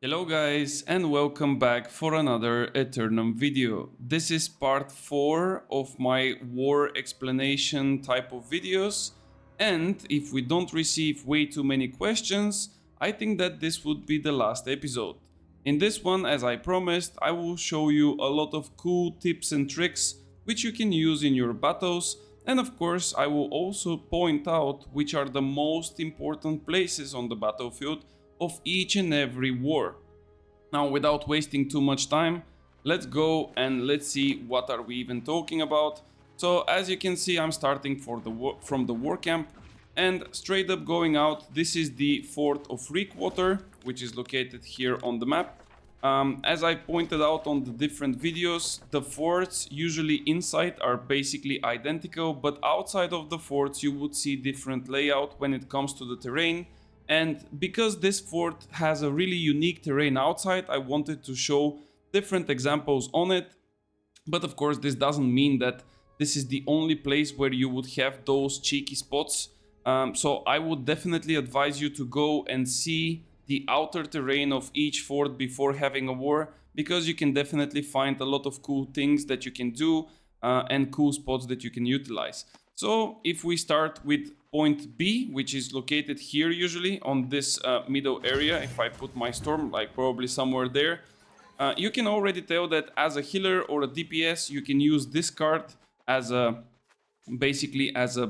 Hello guys and welcome back for another Aeternum video. This is part 4 of my war explanation type of videos, and if we don't receive way too many questions, I think that this would be the last episode. In this one, as I promised, I will show you a lot of cool tips and tricks which you can use in your battles, and of course I will also point out which are the most important places on the battlefield of each and every war. Now, without wasting too much time, let's go and let's see what are we even talking about. So as you can see, I'm starting from the war camp and straight up going out. This is the fort of Reekwater, which is located here on the map. As I pointed out on the different videos, the forts usually inside are basically identical, but outside of the forts you would see different layout when it comes to the terrain. And because this fort has a really unique terrain outside, I wanted to show different examples on it. But of course, this doesn't mean that this is the only place where you would have those cheeky spots. So I would definitely advise you to go and see the outer terrain of each fort before having a war, because you can definitely find a lot of cool things that you can do and cool spots that you can utilize. So if we start with point B, which is located here usually on this middle area, if I put my storm like probably somewhere there, you can already tell that as a healer or a DPS you can use this card as a basically as a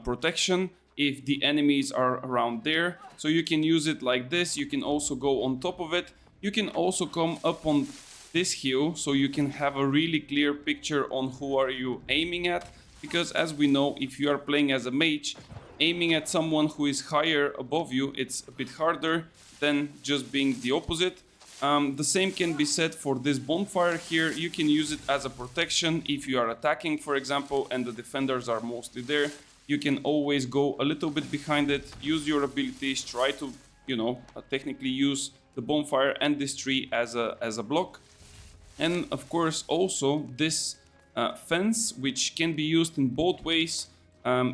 protection if the enemies are around there. So you can use it like this. You can also go on top of it. You can also come up on this hill, so you can have a really clear picture on who are you aiming at. Because as we know, if you are playing as a mage, aiming at someone who is higher above you, it's a bit harder than just being the opposite. The same can be said for this bonfire here. You can use it as a protection if you are attacking, for example, and the defenders are mostly there. You can always go a little bit behind it, use your abilities, try to, technically use the bonfire and this tree as a block. And of course also this fence, which can be used in both ways.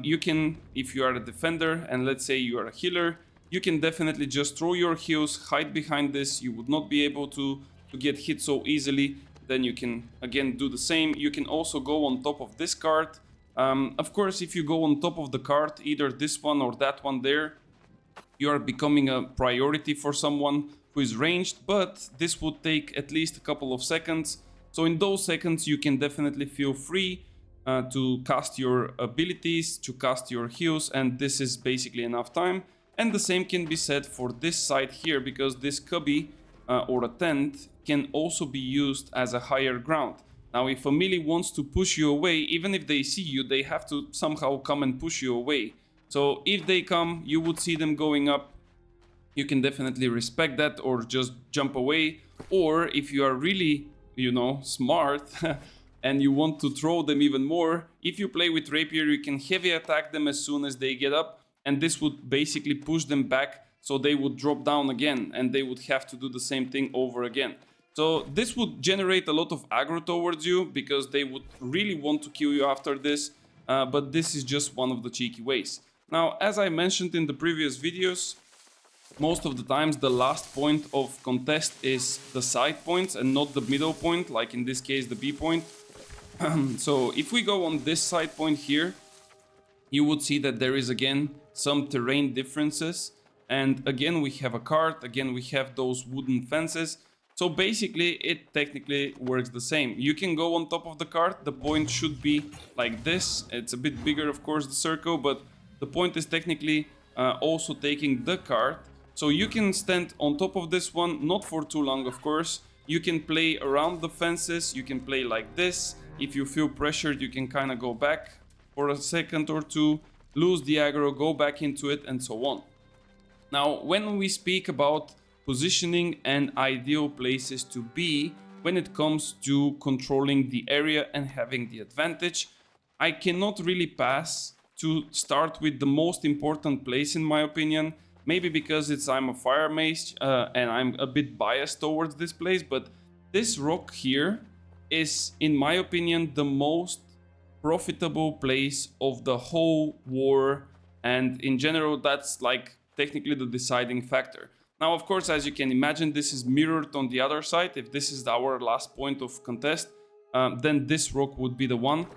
You can, if you are a defender and let's say you are a healer, you can definitely just throw your heals, hide behind this. You would not be able to get hit so easily. Then you can again do the same. You can also go on top of this card. Of course, if you go on top of the card, either this one or that one there, you are becoming a priority for someone who is ranged, but this would take at least a couple of seconds. So in those seconds, you can definitely feel free to cast your abilities, to cast your heals, and this is basically enough time. And the same can be said for this side here, because this cubby or a tent can also be used as a higher ground. Now, if a melee wants to push you away, even if they see you, they have to somehow come and push you away. So if they come, you would see them going up. You can definitely respect that or just jump away. Or if you are really smart and you want to throw them even more, if you play with rapier, you can heavy attack them as soon as they get up, and this would basically push them back, so they would drop down again and they would have to do the same thing over again. So this would generate a lot of aggro towards you, because they would really want to kill you after this, but this is just one of the cheeky ways. Now, as I mentioned in the previous videos, most of the times the last point of contest is the side points and not the middle point, like in this case the B point. So if we go on this side point here, you would see that there is again some terrain differences, and again we have a cart, again we have those wooden fences. So basically it technically works the same. You can go on top of the cart, the point should be like this. It's a bit bigger, of course, the circle, but the point is technically also taking the cart. So you can stand on top of this one, not for too long, of course. You can play around the fences, you can play like this. If you feel pressured, you can kind of go back for a second or two, lose the aggro, go back into it, and so on. Now, when we speak about positioning and ideal places to be when it comes to controlling the area and having the advantage, I cannot really pass to start with the most important place, in my opinion. Maybe because I'm a fire mage and I'm a bit biased towards this place, but this rock here is, in my opinion, the most profitable place of the whole war, and in general that's like technically the deciding factor. Now, of course, as you can imagine, this is mirrored on the other side. If this is our last point of contest, then this rock would be the one.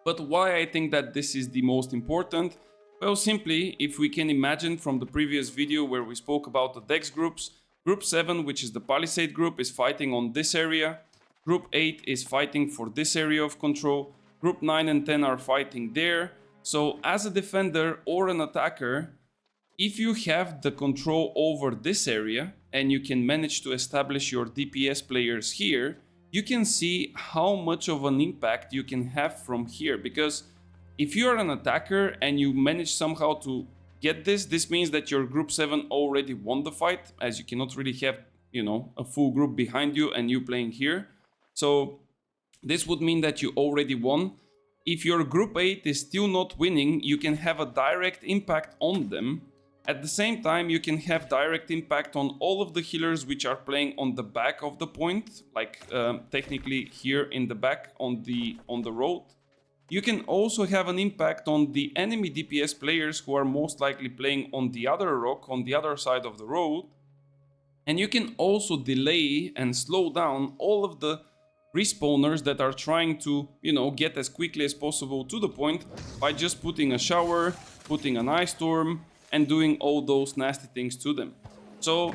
But why I think that this is the most important? Well, simply, if we can imagine from the previous video where we spoke about the Dex groups, Group 7, which is the Palisade group, is fighting on this area. Group 8 is fighting for this area of control. Group 9 and 10 are fighting there. So as a defender or an attacker, if you have the control over this area and you can manage to establish your DPS players here, you can see how much of an impact you can have from here. Because if you are an attacker and you manage somehow to get this means that your group 7 already won the fight, as you cannot really have, you know, a full group behind you and you playing here. So this would mean that you already won. If your group 8 is still not winning, you can have a direct impact on them. At the same time, you can have direct impact on all of the healers which are playing on the back of the point, like technically here in the back on the road. You can also have an impact on the enemy DPS players who are most likely playing on the other rock, on the other side of the road. And you can also delay and slow down all of the respawners that are trying to, you know, get as quickly as possible to the point by just putting a shower, putting an ice storm, and doing all those nasty things to them. So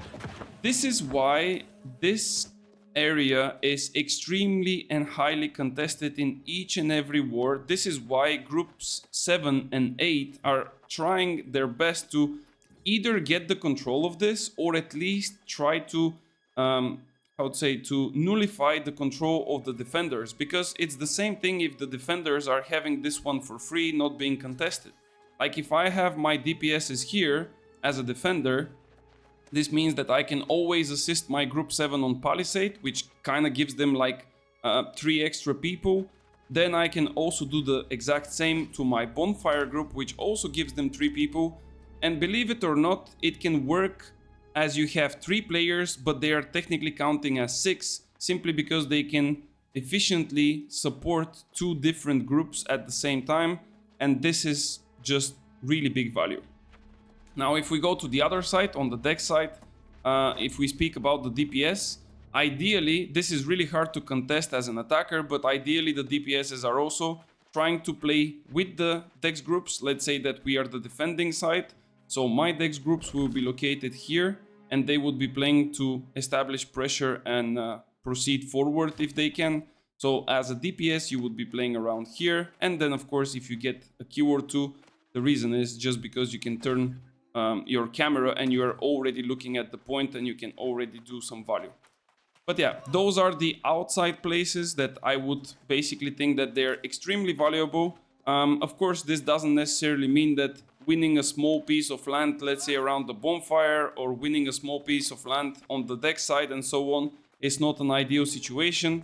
this is why this area is extremely and highly contested in each and every war. This is why groups 7 and 8 are trying their best to either get the control of this or at least try to, I would say, to nullify the control of the defenders, because it's the same thing if the defenders are having this one for free, not being contested. Like if I have my DPSs here as a defender, this means that I can always assist my group 7 on Palisade, which kind of gives them like 3 extra people. Then I can also do the exact same to my bonfire group, which also gives them 3 people. And believe it or not, it can work as you have 3 players, but they are technically counting as 6, simply because they can efficiently support 2 different groups at the same time. And this is just really big value. Now, if we go to the other side, on the deck side, if we speak about the DPS, ideally, this is really hard to contest as an attacker, but ideally the DPSs are also trying to play with the dex groups. Let's say that we are the defending side. So my dex groups will be located here, and they would be playing to establish pressure and proceed forward if they can. So as a DPS, you would be playing around here. And then, of course, if you get a Q or 2, the reason is just because you can turn your camera and you are already looking at the point and you can already do some value. But yeah, those are the outside places that I would basically think that they're extremely valuable. Of course, this doesn't necessarily mean that winning a small piece of land, let's say around the bonfire, or winning a small piece of land on the deck side and so on, is not an ideal situation.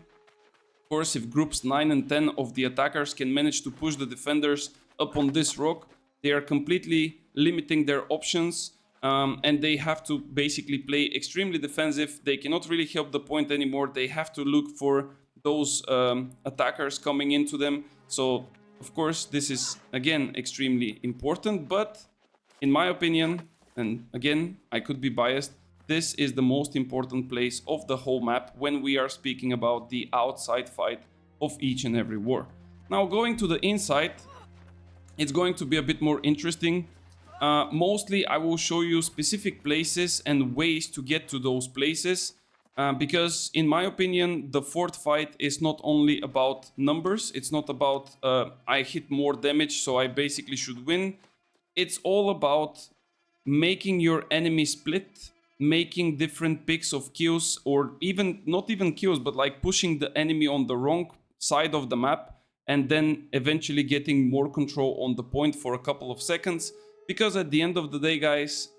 Of course, if groups 9 and 10 of the attackers can manage to push the defenders up on this rock, they are completely limiting their options, and they have to basically play extremely defensive. They cannot really help the point anymore. They have to look for those attackers coming into them. So, of course, this is, again, extremely important. But in my opinion, and again, I could be biased, this is the most important place of the whole map when we are speaking about the outside fight of each and every war. Now, going to the inside, it's going to be a bit more interesting. Mostly I will show you specific places and ways to get to those places, because in my opinion the fort fight is not only about numbers. It's not about I hit more damage so I basically should win. It's all about making your enemy split, making different picks of kills, or even not even kills, but like pushing the enemy on the wrong side of the map, and then eventually getting more control on the point for a couple of seconds. Because at the end of the day, guys,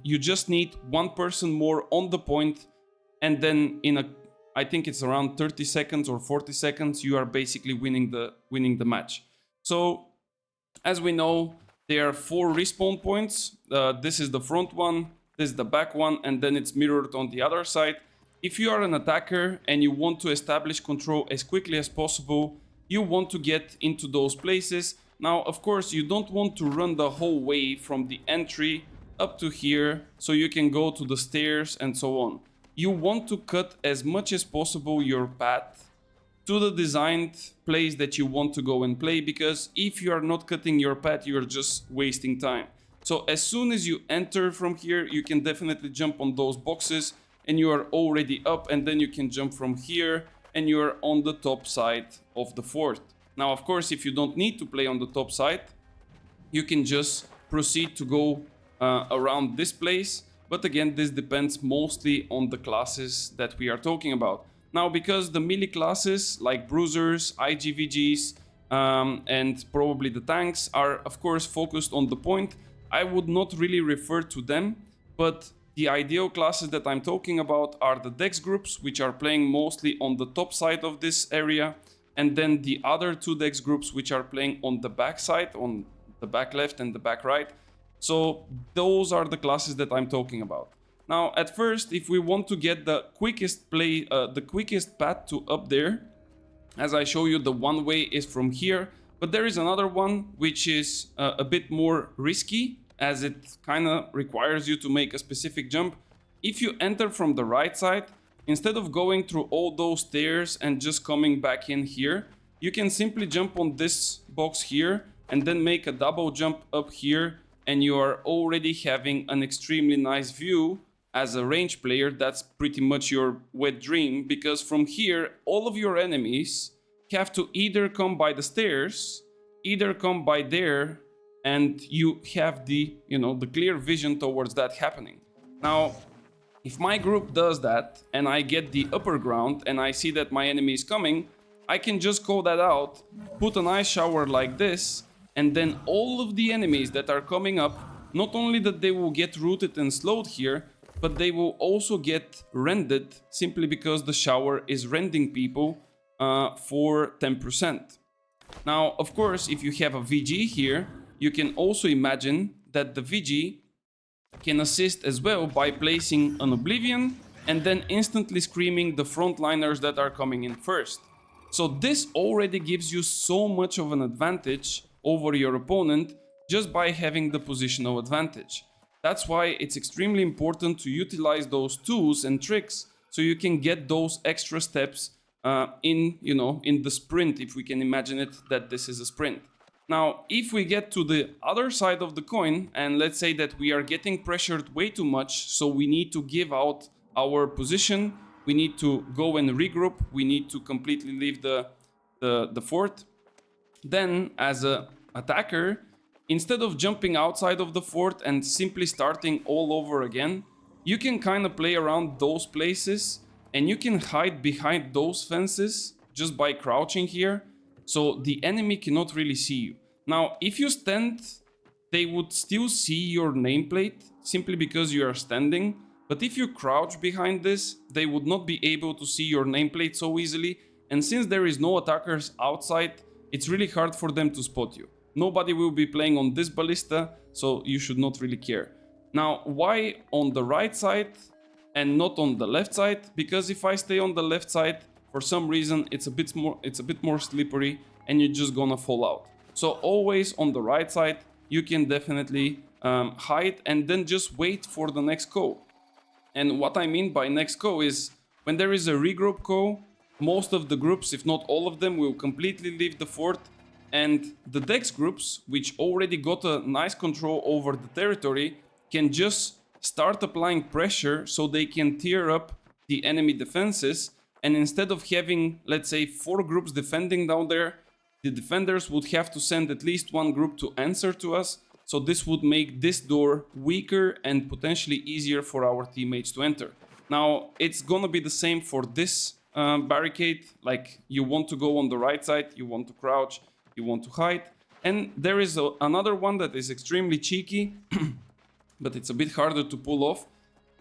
you just need one person more on the point, and then I think it's around 30 seconds or 40 seconds, you are basically winning the match. So, as we know, there are 4 respawn points. This is the front one, this is the back one, and then it's mirrored on the other side. If you are an attacker and you want to establish control as quickly as possible, you want to get into those places. Now, of course, you don't want to run the whole way from the entry up to here, so you can go to the stairs and so on. You want to cut as much as possible your path to the designed place that you want to go and play, because if you are not cutting your path, you're just wasting time. So as soon as you enter from here, you can definitely jump on those boxes and you are already up, and then you can jump from here and you are on the top side of the fort. Now, of course, if you don't need to play on the top side, you can just proceed to go around this place. But again, this depends mostly on the classes that we are talking about. Now, because the melee classes like bruisers, IGVGs, and probably the tanks are of course focused on the point, I would not really refer to them, but the ideal classes that I'm talking about are the dex groups, which are playing mostly on the top side of this area, and then the other two dex groups which are playing on the back side, on the back left and the back right. So those are the classes that I'm talking about. Now, at first, if we want to get the quickest path to up there, as I show you, the one way is from here, but there is another one which is a bit more risky, as it kind of requires you to make a specific jump. If you enter from the right side, instead of going through all those stairs and just coming back in here, you can simply jump on this box here and then make a double jump up here, and you are already having an extremely nice view. As a range player, that's pretty much your wet dream, because from here, all of your enemies have to either come by the stairs, either come by there, and you have the clear vision towards that happening. Now, if my group does that and I get the upper ground and I see that my enemy is coming, I can just call that out, put an ice shower like this, and then all of the enemies that are coming up, not only that they will get rooted and slowed here, but they will also get rended, simply because the shower is rending people for 10%. Now, of course, if you have a VG here, you can also imagine that the VG can assist as well by placing an Oblivion and then instantly screaming the frontliners that are coming in first. So this already gives you so much of an advantage over your opponent just by having the positional advantage. That's why it's extremely important to utilize those tools and tricks so you can get those extra steps in the sprint, if we can imagine it that this is a sprint. Now, if we get to the other side of the coin, and let's say that we are getting pressured way too much, so we need to give out our position, we need to go and regroup, we need to completely leave the fort, then as an attacker, instead of jumping outside of the fort and simply starting all over again, you can kind of play around those places and you can hide behind those fences just by crouching here, so the enemy cannot really see you. Now, if you stand, they would still see your nameplate simply because you are standing, but if you crouch behind this, they would not be able to see your nameplate so easily, and since there is no attackers outside, it's really hard for them to spot you. Nobody will be playing on this ballista, so you should not really care. Now, why on the right side and not on the left side? Because if I stay on the left side, for some reason it's a bit more slippery and you're just gonna fall out. So always on the right side, you can definitely hide and then just wait for the next call. And what I mean by next call is when there is a regroup call, most of the groups, if not all of them, will completely leave the fort, and the dex groups, which already got a nice control over the territory, can just start applying pressure so they can tear up the enemy defenses. And instead of having, let's say, 4 groups defending down there, the defenders would have to send at least one group to answer to us. So this would make this door weaker and potentially easier for our teammates to enter. Now, it's gonna be the same for this barricade. Like, you want to go on the right side, you want to crouch, you want to hide. And there is another one that is extremely cheeky, but it's a bit harder to pull off.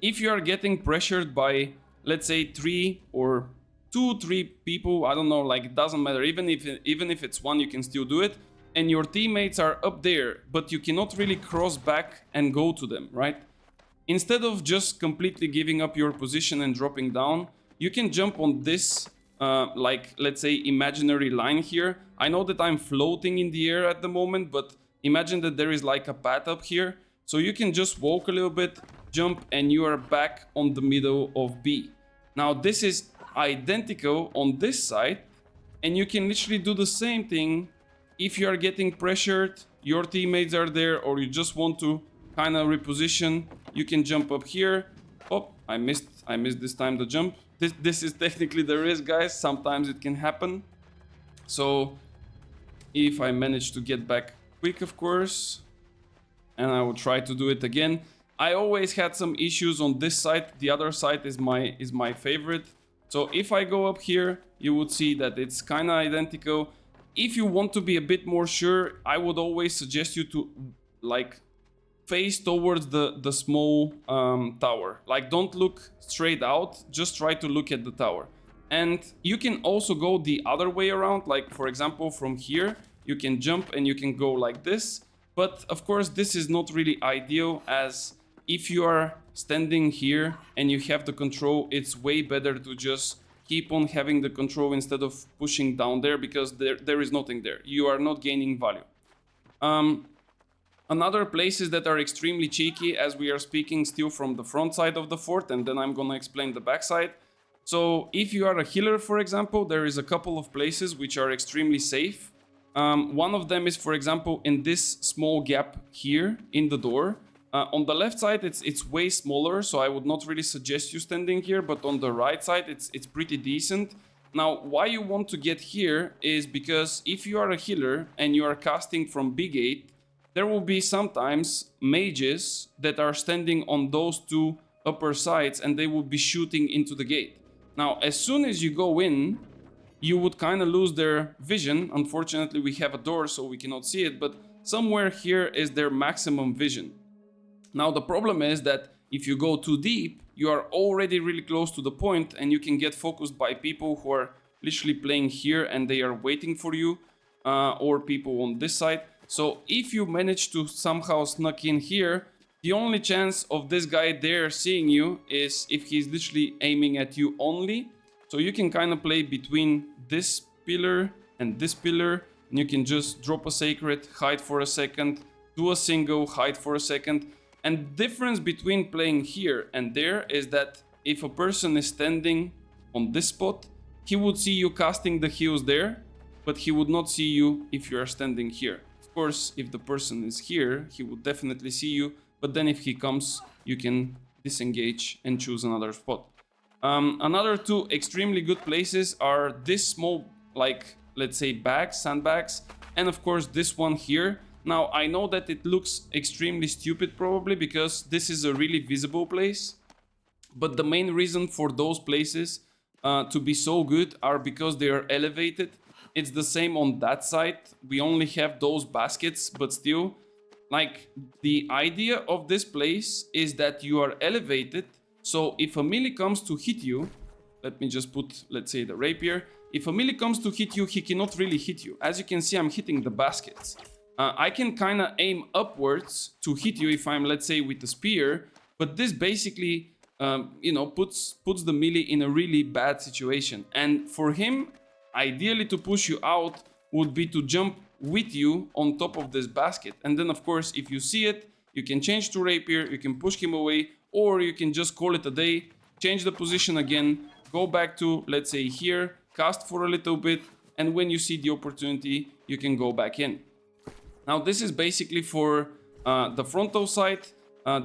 If you are getting pressured by, let's say, 3 or 2-3 people, I don't know, like, it doesn't matter, even if it's 1, you can still do it, and your teammates are up there, but you cannot really cross back and go to them, right? Instead of just completely giving up your position and dropping down, you can jump on this like, let's say, imaginary line here. I know that I'm floating in the air at the moment, but imagine that there is like a path up here, So you can just walk a little bit, jump, and you are back on the middle of B. Now this is identical on this side, and you can literally do the same thing if you are getting pressured, your teammates are there, or you just want to kind of reposition. You can jump up here. Oh, I missed this time the jump. This is technically the risk, guys. Sometimes it can happen. So if I manage to get back quick, of course, and I will try to do it again. I always had some issues on this side. The other side is my favorite. So if I go up here, you would see that it's kind of identical. If you want to be a bit more sure, I would always suggest you to like face towards the small tower. Like, don't look straight out, just try to look at the tower. And you can also go the other way around. Like, for example, from here, you can jump and you can go like this. But of course, this is not really ideal, as if you are standing here and you have the control, it's way better to just keep on having the control instead of pushing down there, because there is nothing there. You are not gaining value. Another places that are extremely cheeky, as we are speaking still from the front side of the fort, and then I'm gonna explain the back side. So if you are a healer, for example, there is a couple of places which are extremely safe. One of them is, for example, in this small gap here in the door. On the left side, it's way smaller, so I would not really suggest you standing here, but on the right side, it's pretty decent. Now, why you want to get here is because if you are a healer and you are casting from big gate, there will be sometimes mages that are standing on those two upper sides and they will be shooting into the gate. Now, as soon as you go in, you would kind of lose their vision. Unfortunately, we have a door, so we cannot see it, but somewhere here is their maximum vision. Now, the problem is that if you go too deep, you are already really close to the point and you can get focused by people who are literally playing here and they are waiting for you, or people on this side. So if you manage to somehow sneak in here, the only chance of this guy there seeing you is if he's literally aiming at you only. So you can kind of play between this pillar and this pillar, and you can just drop a sacred, hide for a second, do a single, hide for a second. And the difference between playing here and there is that if a person is standing on this spot, he would see you casting the heals there, but he would not see you if you are standing here. Of course, if the person is here, he would definitely see you, but then if he comes, you can disengage and choose another spot. Another two extremely good places are this small, like, let's say bags, sandbags, and of course this one here. Now, I know that it looks extremely stupid probably because this is a really visible place, but the main reason for those places to be so good are because they are elevated. It's the same on that side. We only have those baskets, but still, like, the idea of this place is that you are elevated. So if a melee comes to hit you, let me just put, let's say, the rapier. If a melee comes to hit you, he cannot really hit you. As you can see, I'm hitting the baskets. I can kind of aim upwards to hit you if I'm, let's say, with the spear, but this basically, you know, puts the melee in a really bad situation. And for him, ideally to push you out would be to jump with you on top of this basket. And then, of course, if you see it, you can change to rapier, you can push him away, or you can just call it a day, change the position again, go back to, let's say, here, cast for a little bit, and when you see the opportunity, you can go back in. Now, this is basically for the frontal side.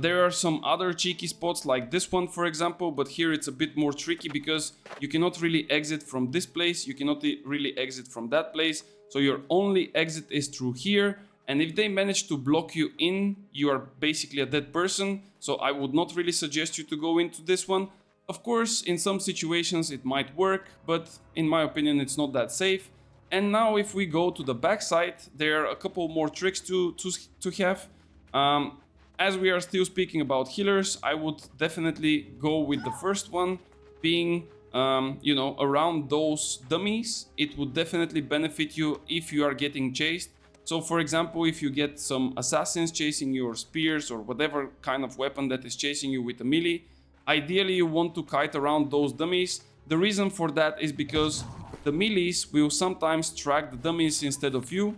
There are some other cheeky spots like this one, for example, but here it's a bit more tricky because you cannot really exit from this place, you cannot really exit from that place, so your only exit is through here, and if they manage to block you in, you are basically a dead person, so I would not really suggest you to go into this one. Of course, in some situations it might work, but in my opinion it's not that safe. And now if we go to the back side, there are a couple more tricks to have. As we are still speaking about healers, I would definitely go with the first one, being, you know, around those dummies. It would definitely benefit you if you are getting chased. So for example, if you get some assassins chasing you, or spears, or whatever kind of weapon that is chasing you with a melee, ideally you want to kite around those dummies. The reason for that is because the melees will sometimes track the dummies instead of you.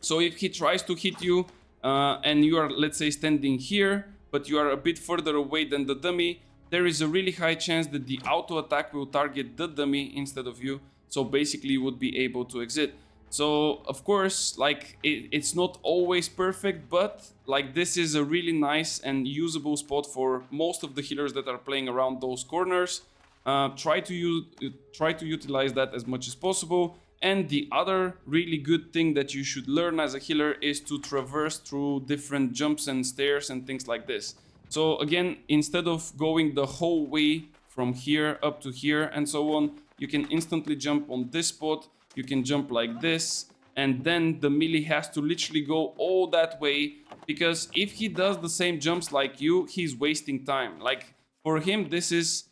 So if he tries to hit you, and you are, let's say, standing here, but you are a bit further away than the dummy, there is a really high chance that the auto attack will target the dummy instead of you. So basically you would be able to exit. So of course, like it's not always perfect, but like this is a really nice and usable spot for most of the healers that are playing around those corners. Try to utilize that as much as possible. And the other really good thing that you should learn as a healer is to traverse through different jumps and stairs and things like this. So again, instead of going the whole way from here up to here and so on, you can instantly jump on this spot. You can jump like this, and then the melee has to literally go all that way, because if he does the same jumps like you, he's wasting time. Like for him, this is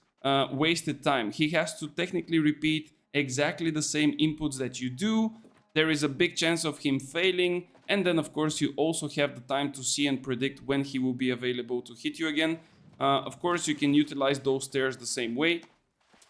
wasted time. He has to technically repeat exactly the same inputs that you do. There is a big chance of him failing, and then of course you also have the time to see and predict when he will be available to hit you again. Of course you can utilize those stairs the same way.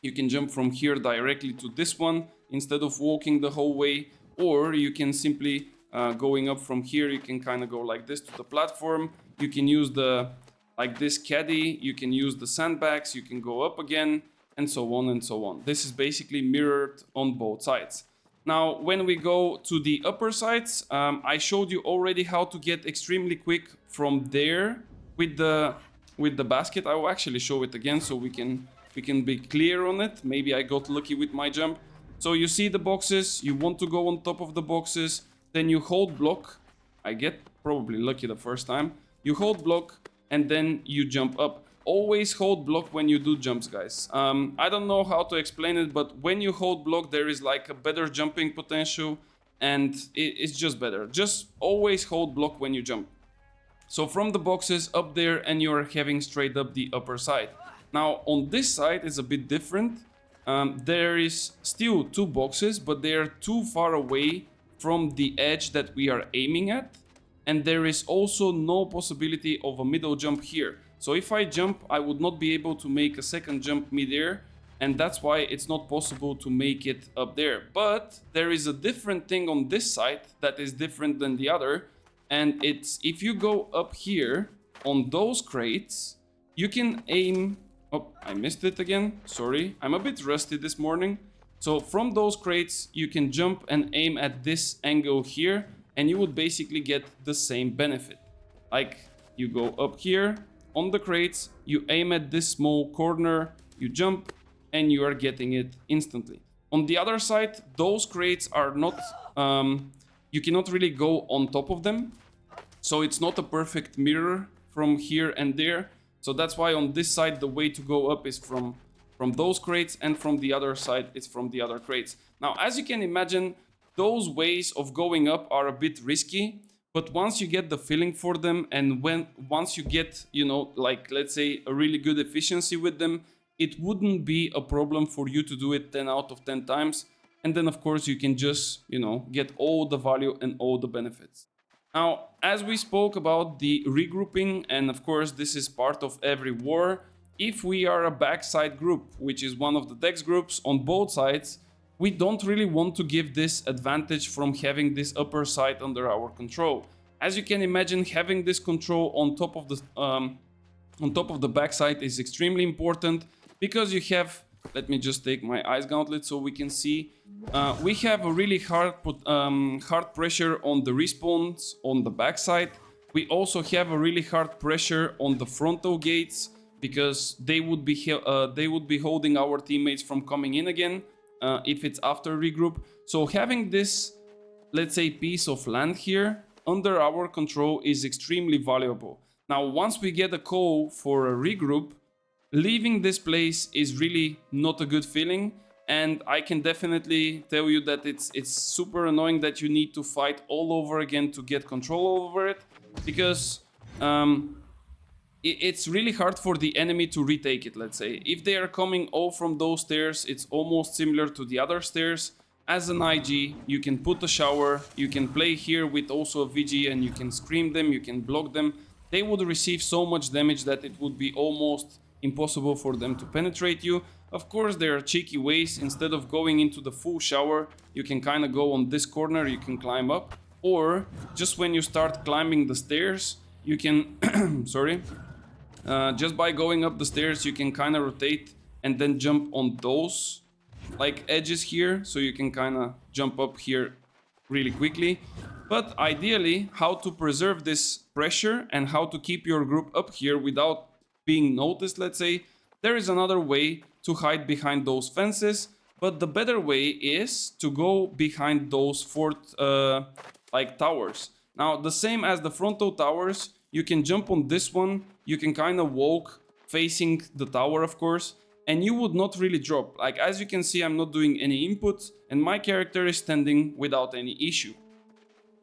You can jump from here directly to this one instead of walking the whole way, or you can simply going up from here, you can kind of go like this to the platform. You can use the like this caddy, you can use the sandbags, you can go up again, and so on and so on. This is basically mirrored on both sides. Now, when we go to the upper sides, I showed you already how to get extremely quick from there with the basket. I will actually show it again so we can be clear on it. Maybe I got lucky with my jump. So you see the boxes, you want to go on top of the boxes, then you hold block. I get probably lucky the first time. You hold block and then you jump up. Always hold block when you do jumps, guys. I don't know how to explain it, but when you hold block, there is like a better jumping potential, and it's just better. Just always hold block when you jump. So from the boxes up there, and you're having straight up the upper side. Now on this side is a bit different. There is still two boxes, but they are too far away from the edge that we are aiming at, and there is also no possibility of a middle jump here. So if I jump, I would not be able to make a second jump mid-air, and that's why it's not possible to make it up there. But there is a different thing on this side that is different than the other, and it's if you go up here on those crates, you can aim... Oh, I missed it again. Sorry, I'm a bit rusty this morning. So from those crates, you can jump and aim at this angle here, and you would basically get the same benefit. Like, you go up here on the crates, you aim at this small corner, you jump, and you are getting it instantly. On the other side, those crates are not... you cannot really go on top of them. So it's not a perfect mirror from here and there. So that's why on this side, the way to go up is from those crates, and from the other side, it's from the other crates. Now, as you can imagine, those ways of going up are a bit risky. But once you get the feeling for them, and once you get, you know, like, let's say, a really good efficiency with them, it wouldn't be a problem for you to do it 10 out of 10 times. And then, of course, you can just, you know, get all the value and all the benefits. Now, as we spoke about the regrouping, and of course, this is part of every war, if we are a backside group, which is one of the dex groups on both sides, we don't really want to give this advantage from having this upper side under our control. As you can imagine, having this control on top of the backside is extremely important, because you have, let me just take my ice gauntlet so we can see, we have a really hard pressure on the respawns on the backside. We also have a really hard pressure on the frontal gates, because they would be holding our teammates from coming in again. If it's after regroup. So having this, let's say, piece of land here under our control is extremely valuable. Now, once we get a call for a regroup, leaving this place is really not a good feeling, and I can definitely tell you that it's super annoying that you need to fight all over again to get control over it, because it's really hard for the enemy to retake it, let's say. If they are coming all from those stairs, it's almost similar to the other stairs. As an IG, you can put a shower, you can play here with also a VG, and you can scream them, you can block them. They would receive so much damage that it would be almost impossible for them to penetrate you. Of course, there are cheeky ways. Instead of going into the full shower, you can kind of go on this corner, you can climb up. or just when you start climbing the stairs, you can sorry, just by going up the stairs you can kind of rotate and then jump on those like edges here, so you can kind of jump up here really quickly. But ideally, how to preserve this pressure and how to keep your group up here without being noticed, let's say, there is another way to hide behind those fences, but the better way is to go behind those fort like towers. Now, the same as the frontal towers, you can jump on this one, you can kind of walk facing the tower, of course, and you would not really drop. Like, as you can see, I'm not doing any input, and my character is standing without any issue.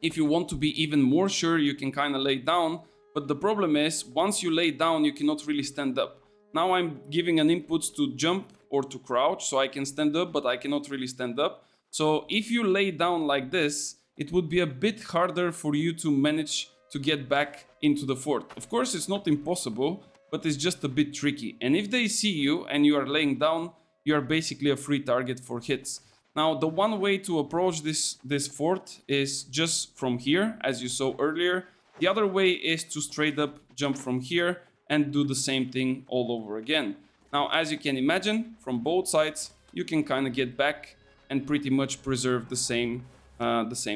If you want to be even more sure, you can kind of lay down, but the problem is, once you lay down, you cannot really stand up. Now I'm giving an input to jump or to crouch, so I can stand up, but I cannot really stand up. So if you lay down like this, it would be a bit harder for you to manage to get back into the fort. Of course, it's not impossible, but it's just a bit tricky. And if they see you and you are laying down, you are basically a free target for hits. Now, the one way to approach this fort is just from here, as you saw earlier. The other way is to straight up jump from here and do the same thing all over again. Now, as you can imagine, from both sides, you can kind of get back and pretty much preserve the same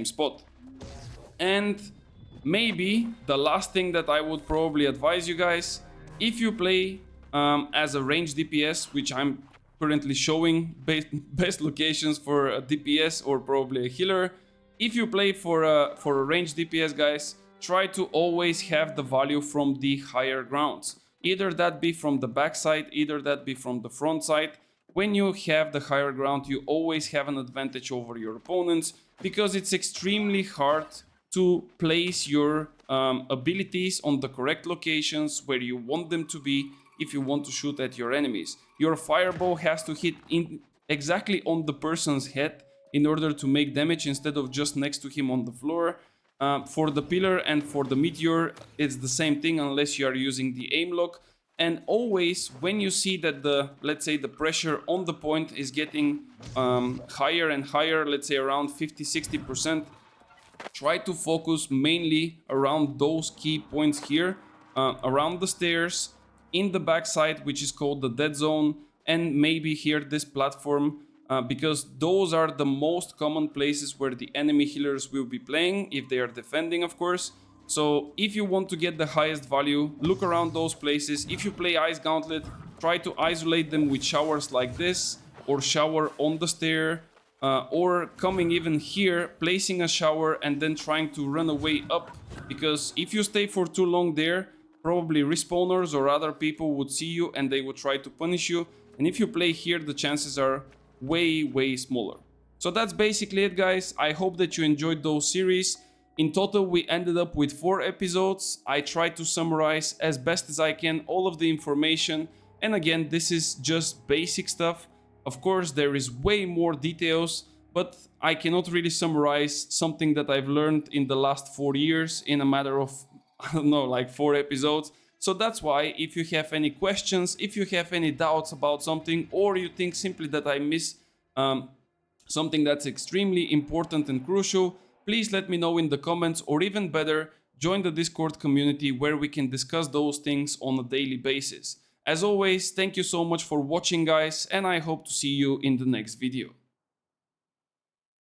spot. And maybe the last thing that I would probably advise you guys, if you play as a ranged DPS, which I'm currently showing best locations for a DPS or probably a healer, if you play for a ranged DPS, guys, try to always have the value from the higher grounds. Either that be from the backside, either that be from the front side. When you have the higher ground, you always have an advantage over your opponents, because it's extremely hard to place your abilities on the correct locations where you want them to be if you want to shoot at your enemies. Your fireball has to hit exactly on the person's head in order to make damage, instead of just next to him on the floor. For the pillar and for the meteor, it's the same thing unless you are using the aim lock. And always when you see that let's say the pressure on the point is getting higher and higher, let's say around 50-60%, try to focus mainly around those key points here, around the stairs, in the backside, which is called the dead zone, and maybe here this platform, because those are the most common places where the enemy healers will be playing, if they are defending, of course. So if you want to get the highest value, look around those places. If you play Ice Gauntlet, try to isolate them with showers like this, or shower on the stair, or coming even here, placing a shower and then trying to run away up, because if you stay for too long there, probably respawners or other people would see you and they would try to punish you. And if you play here, the chances are way smaller. So that's basically it, guys. I hope that you enjoyed those series. In total, we ended up with 4 episodes. I tried to summarize as best as I can all of the information. And again, this is just basic stuff. Of course, there is way more details, but I cannot really summarize something that I've learned in the last 4 years in a matter of, I don't know, like 4 episodes. So that's why, if you have any questions, if you have any doubts about something, or you think simply that I miss something that's extremely important and crucial, please let me know in the comments, or even better, join the Discord community where we can discuss those things on a daily basis. As always, thank you so much for watching, guys, and I hope to see you in the next video.